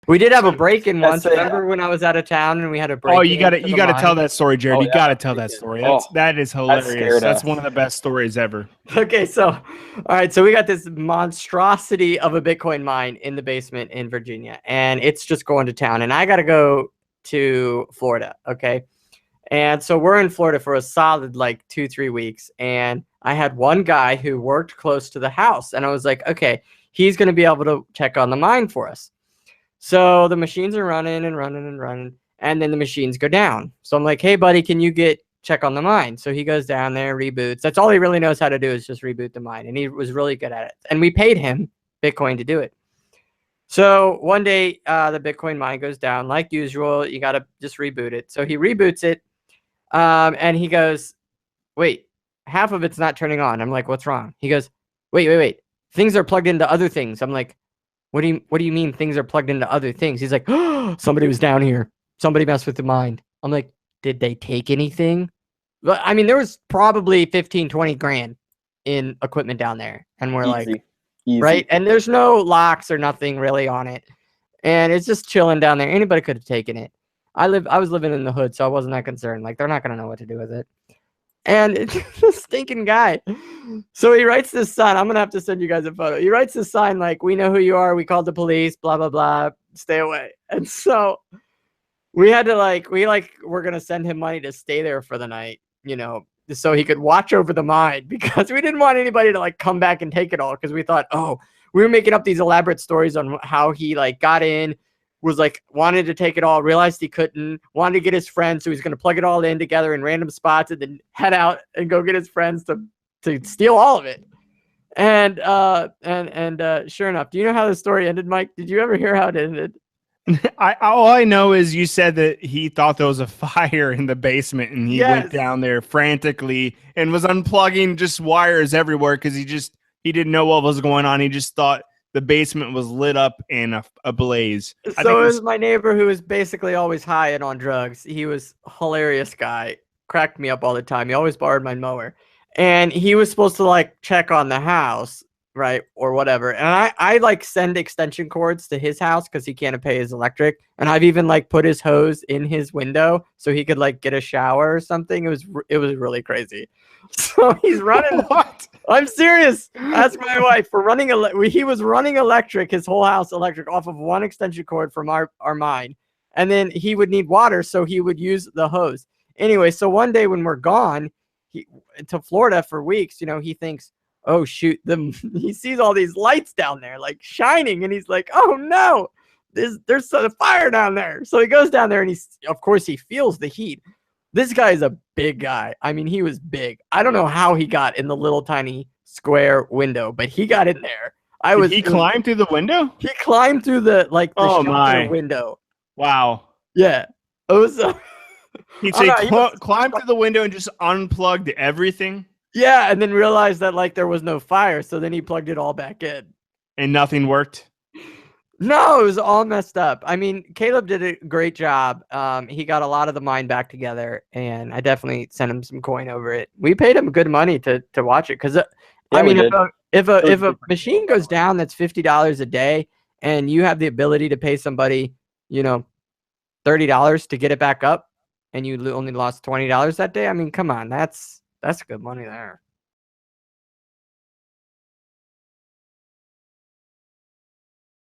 We did have a break-in once. That's it. Remember when I was out of town and we had a break-in? Oh, you got to tell that story, Jared. Oh, You yeah. got to tell that story. That is hilarious. scared That's us. one of the best stories ever. Okay, so all right, so we got this monstrosity of a Bitcoin mine in the basement in Virginia, and it's just going to town. And I got to go to Florida, okay? And so we're in Florida for a solid like 2-3 weeks, and I had one guy who worked close to the house, and I was like, okay, he's going to be able to check on the mine for us. So the machines are running and running and running, and then the machines go down. So I'm like, hey, buddy, can you check on the mine? So he goes down there, reboots. That's all he really knows how to do is just reboot the mine, and he was really good at it. And we paid him Bitcoin to do it. So one day, the Bitcoin mine goes down. Like usual, you got to just reboot it. So he reboots it, and he goes, wait, half of it's not turning on. I'm like, what's wrong? He goes, wait. Things are plugged into other things. I'm like, what do you mean things are plugged into other things? He's like, oh, somebody was down here. Somebody messed with the mine. I'm like, did they take anything? Well, I mean, there was probably 15, 20 grand in equipment down there. And we're like, right? And there's no locks or nothing really on it. And it's just chilling down there. Anybody could have taken it. I was living in the hood, so I wasn't that concerned. Like, they're not going to know what to do with it. And it's a stinking guy. So he writes this sign. I'm going to have to send you guys a photo. He writes this sign like, we know who you are. We called the police, blah, blah, blah. Stay away. And so we had to we're going to send him money to stay there for the night, so he could watch over the mine, because we didn't want anybody to come back and take it all. Because we thought, we were making up these elaborate stories on how he got in, was wanted to take it all, realized he couldn't, wanted to get his friends, so he's going to plug it all in together in random spots and then head out and go get his friends to steal all of it. And sure enough, do you know how the story ended, Mike? Did you ever hear how it ended? All I know is you said that he thought there was a fire in the basement, and he went down there frantically and was unplugging just wires everywhere because he didn't know what was going on. He just thought the basement was lit up and ablaze. So it was my neighbor, who was basically always high and on drugs. He was a hilarious guy, cracked me up all the time. He always borrowed my mower, and he was supposed to check on the house, right, or whatever. And I send extension cords to his house because he can't pay his electric, and I've even put his hose in his window so he could get a shower or something. It was really crazy. So he's running. What? I'm serious. Ask my wife. For running he was running electric, his whole house electric, off of one extension cord from our mine, and then he would need water, so he would use the hose. Anyway, so one day when we're gone to Florida for weeks, he thinks, oh shoot, he sees all these lights down there shining, and he's like, oh no, there's a fire down there. So he goes down there, and of course he feels the heat. This guy is a big guy. I mean, he was big. I don't know how he got in the little tiny square window, but he got in there. Did he climb through the window? He climbed through the shelter window. Wow. Yeah. It was He climbed through the window and just unplugged everything. Yeah, and then realized that there was no fire, so then he plugged it all back in. And nothing worked? No, it was all messed up. I mean, Caleb did a great job. He got a lot of the mine back together, and I definitely sent him some coin over it. We paid him good money to watch it, because if a machine goes down that's $50 a day, and you have the ability to pay somebody, $30 to get it back up, and you only lost $20 that day, I mean, come on, that's good money there.